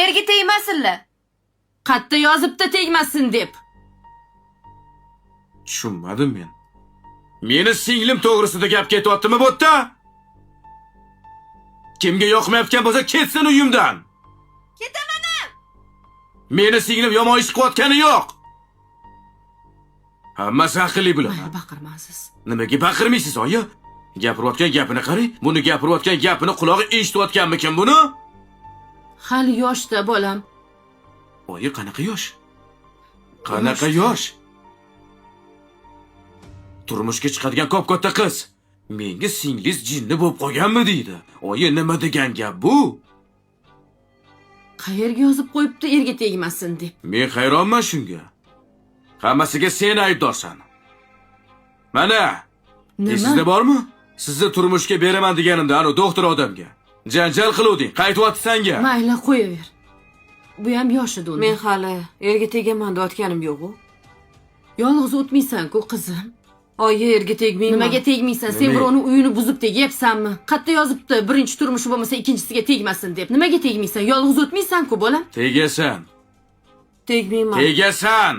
erga tegmasinlar. Qatta yozibdi tegmasin deb. Tushunmadim men. Meni singlim to'g'risida gap ketyaptimi bu yerda? Kimga yoqmayotgan bo'lsa ketsin uyimdan. Ketaman. Meni singlim yomon ish qilayotgani yo'q. Hammasi aqlli bular. Mayli baqirmasiz. Nimaga baqirmaysiz, oyi? Gapirayotgan gapini qarang. Buni gapirayotgan gapini qulog'i eshitayotganmikin buni? Hali yoshda bolam. Oyi, qanaqa yosh? Qanaqa yosh? Turmushga chiqadigan ko'p-katta qiz. Menga singlingiz jinni bo'lib qolganmi deydi. Oyi, nima degan gap bu? Qayerga yozib qo'yibdi erga tegmasin deb. Men hayronman shunga. Hammasiga sen aybdorsan. Mana, Nima? Sizda bormi? Sizni turmushga beraman deganimda, ana doktor odamga. Janjal qiluvding, qaytyapti senga. Mayli qo'yaver. Bu ham yosh edi unda. Men hali erga tegaman deyotganim yo'q-ku. Yolg'iz o'tmaysan-ku qizim. Oyi, erga tegmayman. Nimaga tegmaysan? Sen Nima? birovning uyini buzib tegyapsanmi? Qatta yozibdi, birinchi turmushi bo'lmasa ikkinchisiga tegmasin deb. Nimaga tegmaysan? Yolg'iz o'tmaysan-ku bolam. Tegasan. Tegmayman. Tegasan.